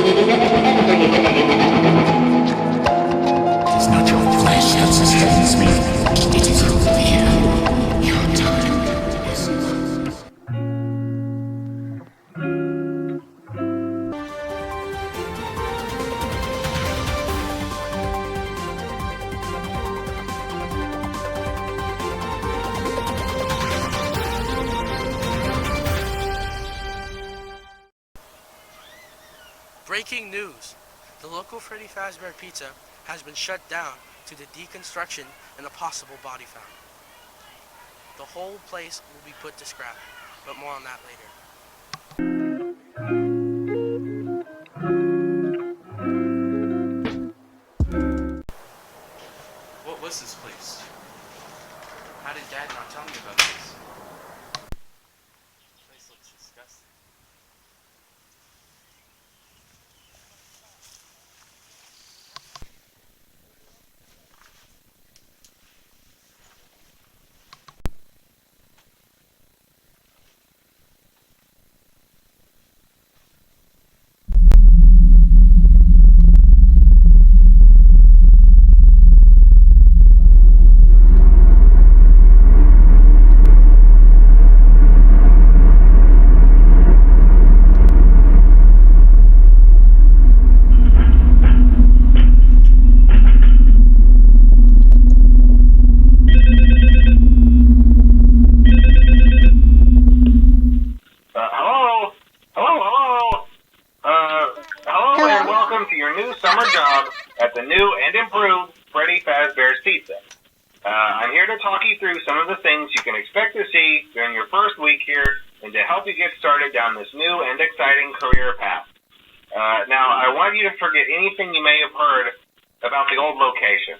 It's not your flesh that sustains me. It is your fear. Your time is up. Breaking news! The local Freddy Fazbear Pizza has been shut down due to deconstruction and a possible body found. The whole place will be put to scrap, but more on that later. What was this place? How did Dad not tell me about this? This place looks disgusting. Hello, and welcome to your new summer job at the new and improved Freddy Fazbear's Pizza. I'm here to talk you through some of the things you can expect to see during your first week here and to help you get started down this new and exciting career path. Now, I want you to forget anything you may have heard about the old location,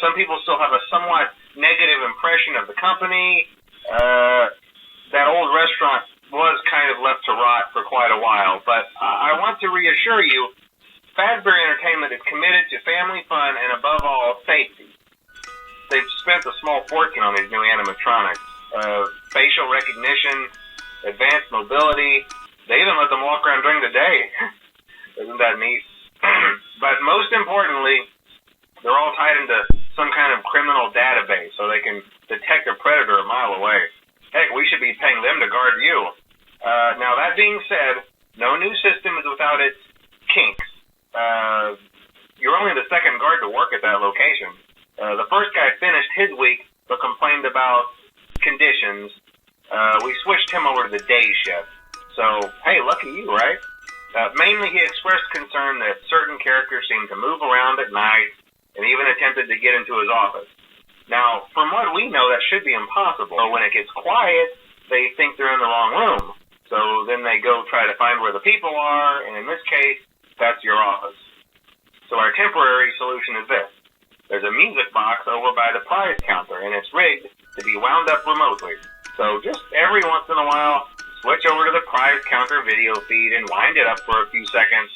some people still have a somewhat negative impression of the company. That old restaurant was kind of left to rot for quite a while, but I want to reassure you, Fazbear Entertainment is committed to family fun and, above all, safety. They've spent a small fortune on these new animatronics. Facial recognition, advanced mobility. They even let them walk around during the day. Isn't that neat? But most importantly, they're all tied into some kind of criminal database so they can detect a predator a mile away. Heck, we should be paying them to guard you. Now, that being said, no new system is without its kinks. You're only the second guard to work at that location. The first guy finished his week but complained about conditions. We switched him over to the day shift. So, hey, lucky you, right? Mainly he expressed concern that certain characters seemed to move around at night and even attempted to get into his office. Now, from what we know, that should be impossible. When it gets quiet, they think they're in the wrong room. So then they go try to find where the people are, and in this case, that's your office. So our temporary solution is this. There's a music box over by the prize counter, and it's rigged to be wound up remotely. So just every once in a while, switch over to the prize counter video feed and wind it up for a few seconds.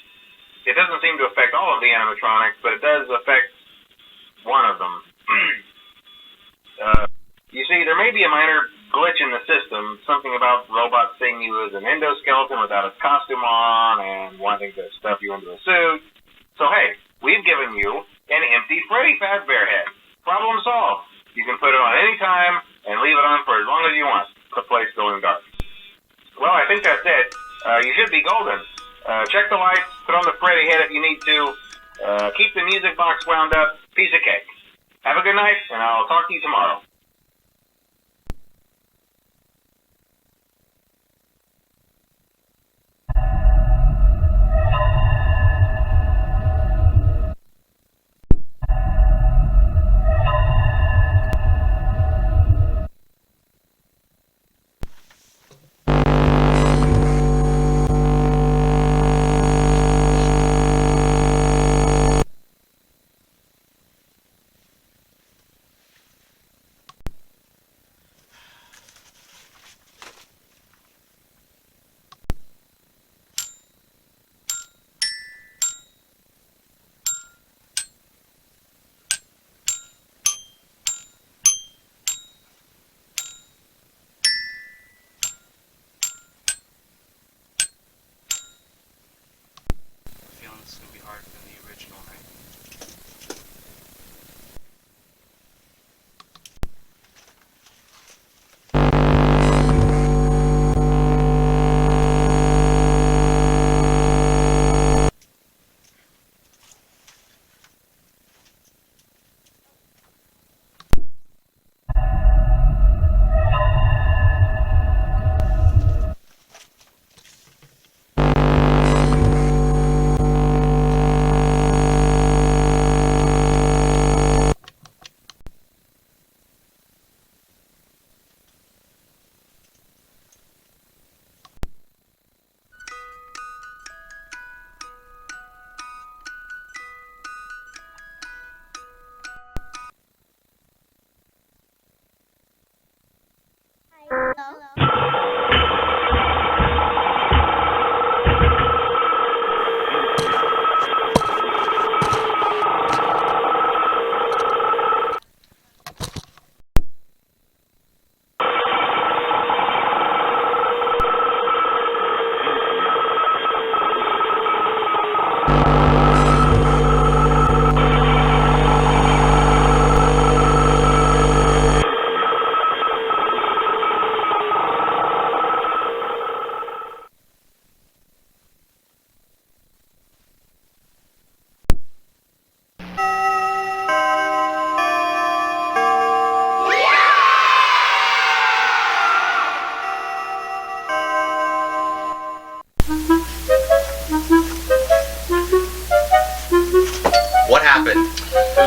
It doesn't seem to affect all of the animatronics, but it does affect one of them. You see, there may be a minor glitch in the system, something about robots seeing you as an endoskeleton without a costume on and wanting to stuff you into a suit. So hey, we've given you an empty Freddy Fazbear head. Problem solved. You can put it on any time and leave it on for as long as you want. The place going dark. Well, I think that's it. You should be golden. Check the lights, put on the Freddy head if you need to. Keep the music box wound up. Piece of cake. Have a good night, and I'll talk to you tomorrow.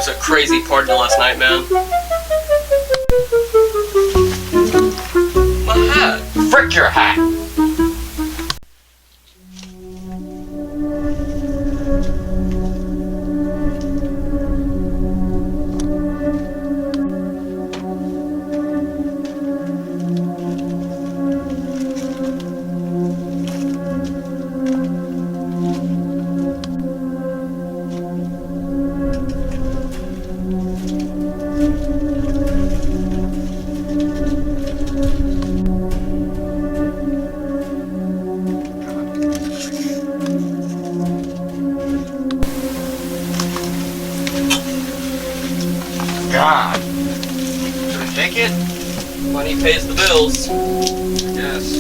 was a crazy party last night, man. My hat! Frick your hat! God. Should I take it? Money pays the bills. Yes.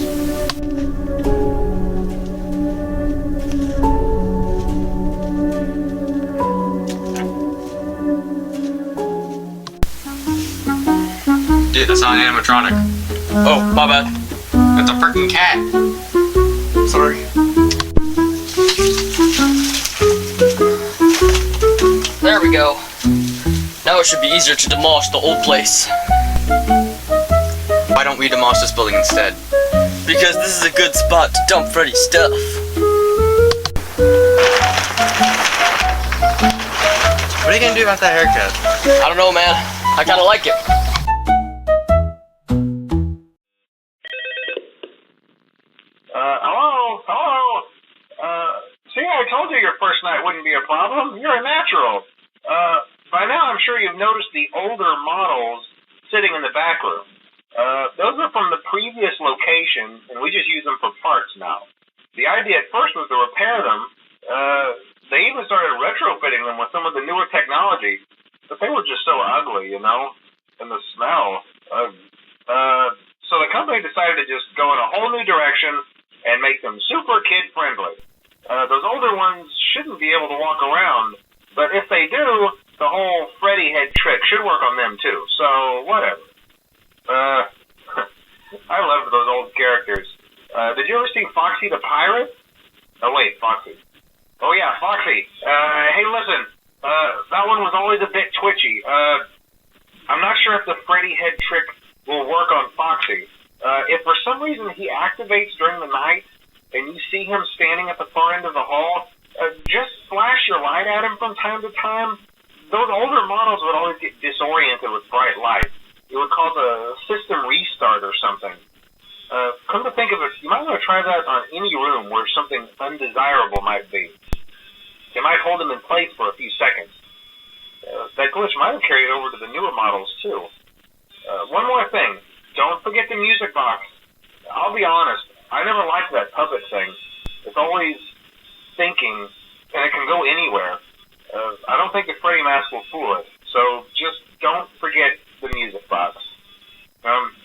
Dude, that's not an animatronic. Oh, my bad. That's a freaking cat. Sorry. There we go. Now it should be easier to demolish the old place. Why don't we demolish this building instead? Because this is a good spot to dump Freddy's stuff. What are you gonna do about that haircut? I don't know, man. I kinda like it. Hello? See, I told you your first night wouldn't be a problem. You're a natural. By now, I'm sure you've noticed the older models sitting in the back room. Those are from the previous location, and we just use them for parts now. The idea at first was to repair them. They even started retrofitting them with some of the newer technology, but they were just so ugly, you know, and the smell. So the company decided to just go in a whole new direction and make them super kid-friendly. Those older ones shouldn't be able to walk around, but if they do, the whole Freddy head trick should work on them too, so whatever. I loved those old characters. Did you ever see Foxy the Pirate? Oh wait, Foxy. Oh yeah, Foxy. Hey listen, that one was always a bit twitchy. I'm not sure if the Freddy head trick will work on Foxy. If for some reason he activates during the night, and you see him standing at the far end of the hall, just flash your light at him from time to time. Those older models would always get disoriented with bright light. It would cause a system restart or something. Come to think of it, you might want to try that on any room where something undesirable might be. It might hold him in place for a few seconds. That glitch might have carried over to the newer models too. One more thing. Don't forget the music box. I'll be honest, I never liked that puppet thing. It's always thinking, and it can go anywhere. I don't think the Freddy mask will fool it, so just don't forget the music box.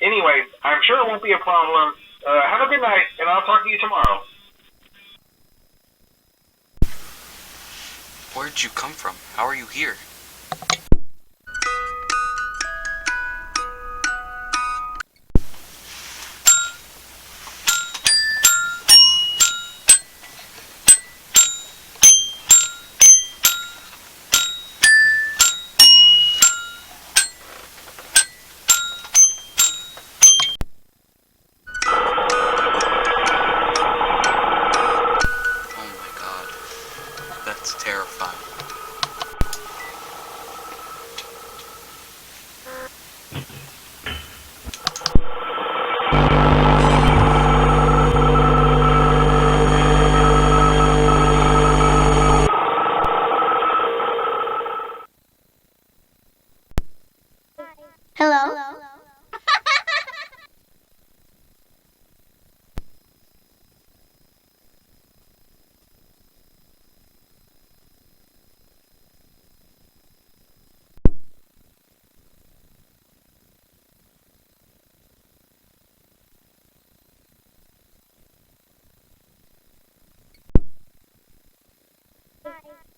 Anyway, I'm sure it won't be a problem. Have a good night, and I'll talk to you tomorrow. Where'd you come from? How are you here? That's terrifying. Hello?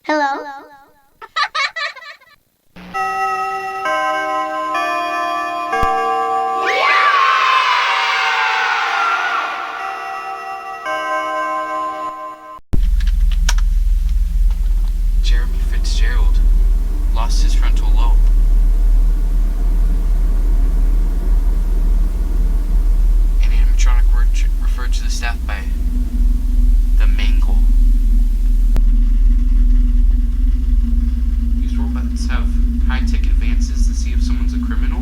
Hello? lost his frontal lobe. An animatronic word referred to the staff by the mangle. These robots have high-tech advances to see if someone's a criminal.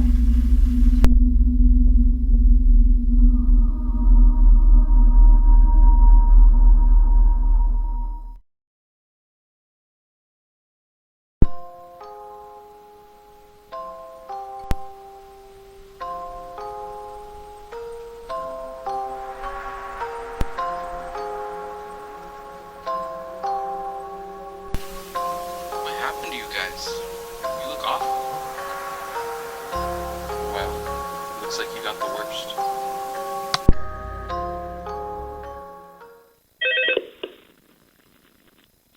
What happened to you guys? You look awful. Well, looks like you got the worst.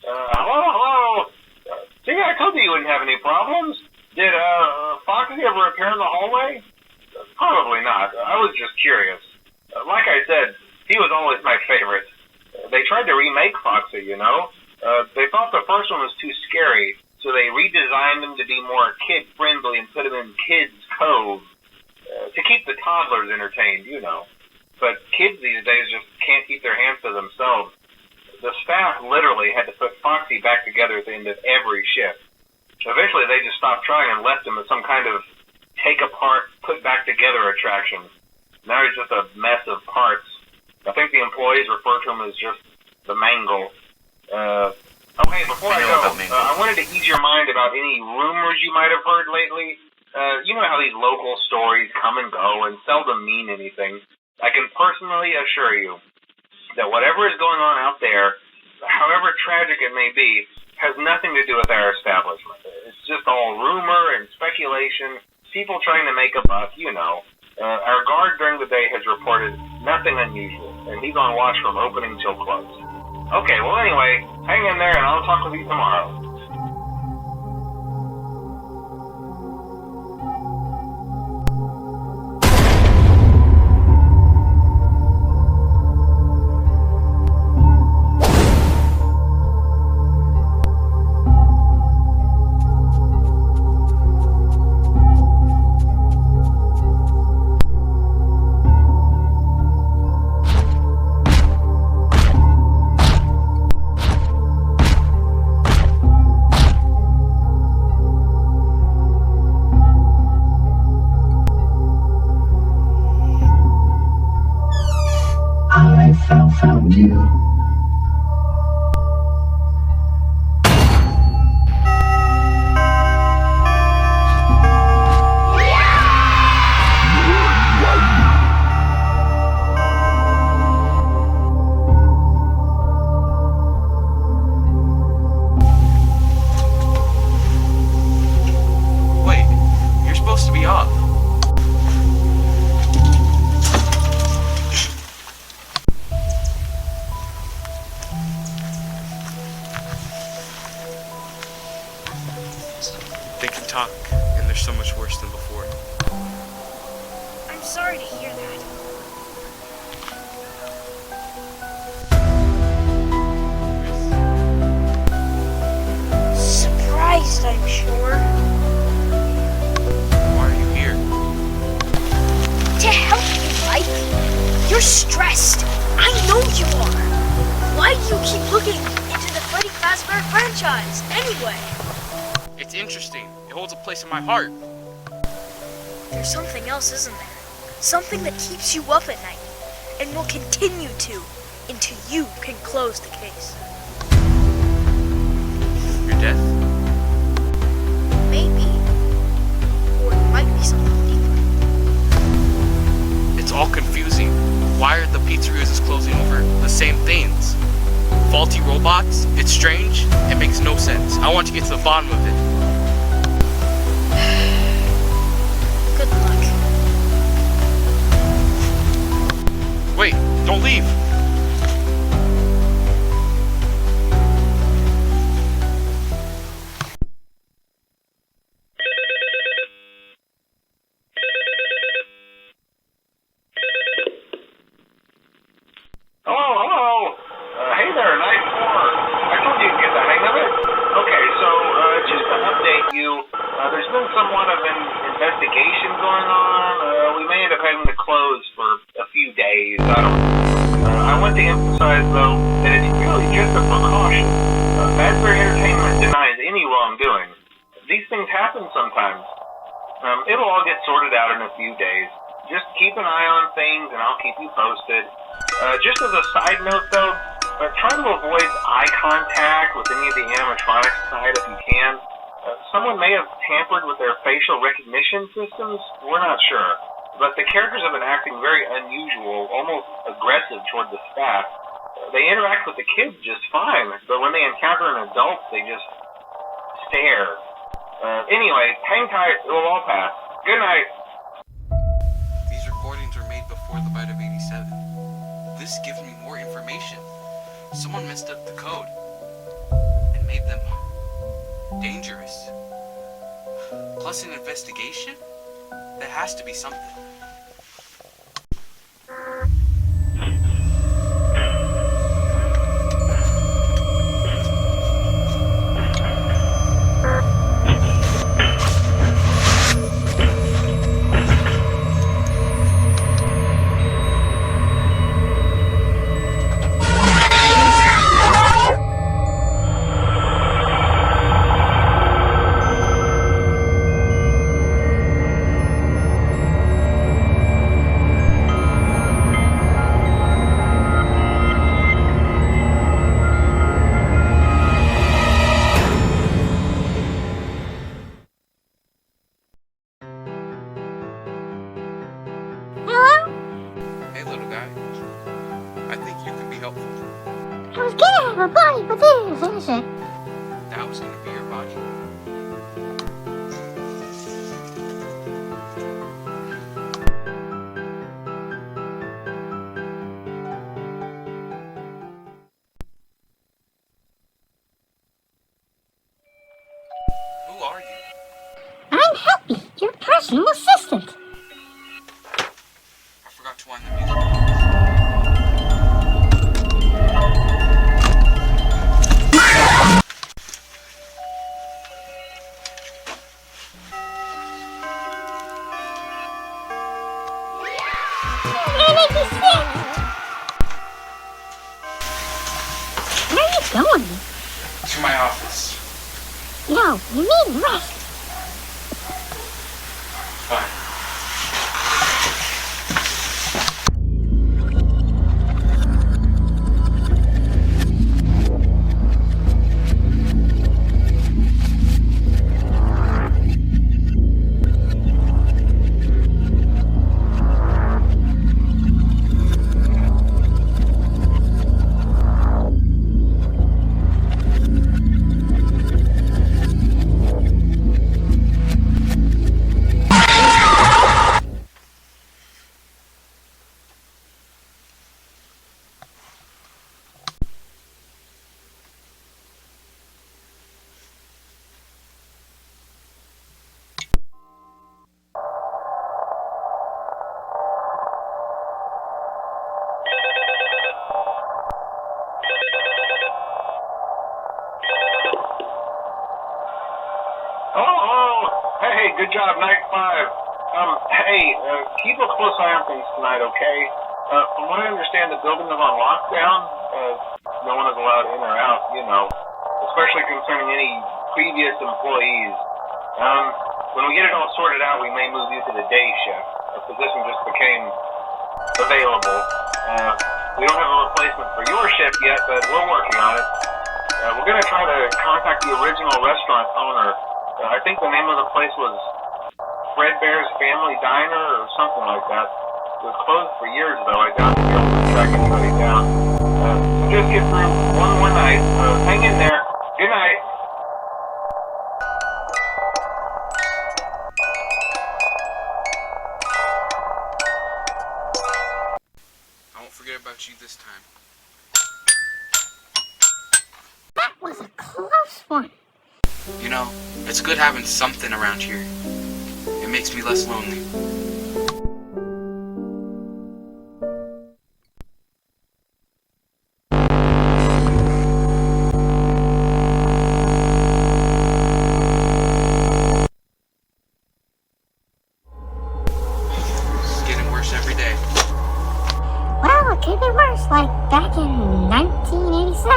Hello? See, I told you wouldn't have any problems. Did, Foxy ever appear in the hallway? Probably not. I was just curious. Like I said, he was always my favorite. They tried to remake Foxy, you know? They thought the first one was too scary, so they redesigned him to be more kid-friendly and put him in Kids Cove. To keep the toddlers entertained, you know. But kids these days just can't keep their hands to themselves. The staff literally had to put Foxy back together at the end of every shift. Eventually they just stopped trying and left him as some kind of take-apart, put-back-together attraction. Now he's just a mess of parts. I think the employees refer to him as just the mangle. Okay, before I go, I wanted to ease your mind about any rumors you might have heard lately. You know how these local stories come and go and seldom mean anything. I can personally assure you that whatever is going on out there, however tragic it may be, has nothing to do with our establishment. It's just all rumor and speculation, people trying to make a buck, you know. Our guard during the day has reported nothing unusual, and he's on watch from opening till close. Okay, well anyway, hang in there and I'll talk with you tomorrow. Found you. Wait, you're supposed to be off. They can talk, and they're so much worse than before. I'm sorry to hear that. Surprised, I'm sure. Why are you here? To help you, Mike. You're stressed. I know you are. Why do you keep looking into the Freddy Fazbear franchise, anyway? It's interesting. It holds a place in my heart. There's something else, isn't there? Something that keeps you up at night, and will continue to, until you can close the case. Your death? Maybe. Or it might be something deeper. It's all confusing. Why are the pizzerias closing over the same things? Faulty robots? It's strange. It makes no sense. I want to get to the bottom of it. Good luck. Wait, don't leave. Hello? Hey there, Night 4. I told you to get the hang of it. Okay, so, just to update you. There's been somewhat of an investigation going on. We may end up having to close for a few days. I want to emphasize, though, that it's really just a precaution. Fazbear Entertainment denies any wrongdoing. These things happen sometimes. It'll all get sorted out in a few days. Just keep an eye on things, and I'll keep you posted. Just as a side note, though, try to avoid eye contact with any of the animatronics tonight if you can. Someone may have tampered with their facial recognition systems. We're not sure. But the characters have been acting very unusual, almost aggressive toward the staff. They interact with the kids just fine, but when they encounter an adult, they just stare. Anyway, hang tight. It will all pass. Good night. These recordings were made before the bite of 87. This gives me more information. Someone messed up the code and made them dangerous. Plus an investigation? That has to be something. Hey, little guy. I think you can be helpful. I was gonna have a body, but they didn't finish it. That was gonna be your body. Who are you? I'm Happy, your personal assistant. I forgot to wind the music. And if you sick, where are you going? To my office. No, you need rest. Fine. Hey, good job, night 5. Keep a close eye on things tonight, okay? From what I understand, the building is on lockdown. No one is allowed in or out, especially concerning any previous employees. When we get it all sorted out, we may move you to the day shift. A position just became available. We don't have a replacement for your shift yet, but we're working on it. We're going to try to contact the original restaurant owner. I think the name of the place was Freddy's Family Diner or something like that. It was closed for years, though. I doubt we'll be able to track anybody down. So just get through one more night. Hang in there. Good night. I won't forget about you this time. That was a close one. You know, it's good having something around here. It makes me less lonely.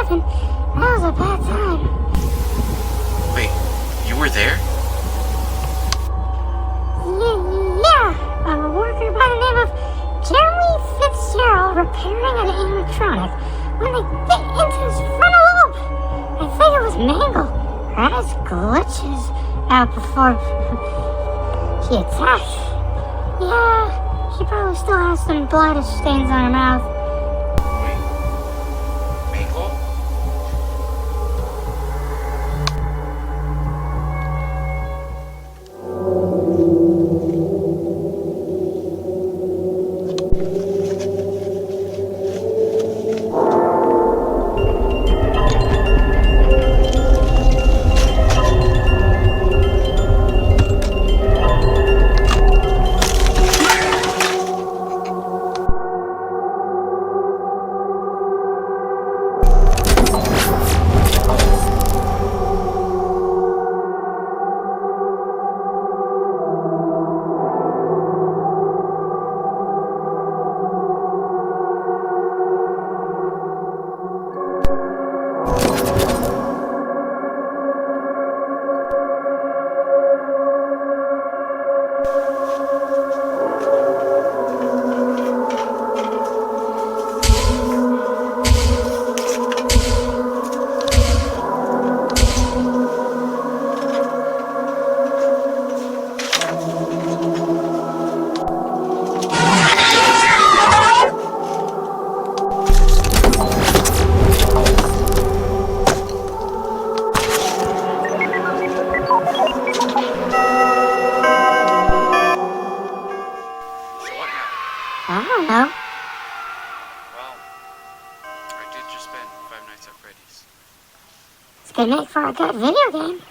7, that was a bad time. Wait, you were there? Yeah, a worker by the name of Jeremy Fitzgerald repairing an animatronic when they bit into his frontal lobe. I think it was mangled, or his glitches out before she attacked. Yeah, she probably still has some blood stains on her mouth. Wait. Mangle? I don't know. Well, I did just spend 5 nights at Freddy's. It's gonna make for a good video game.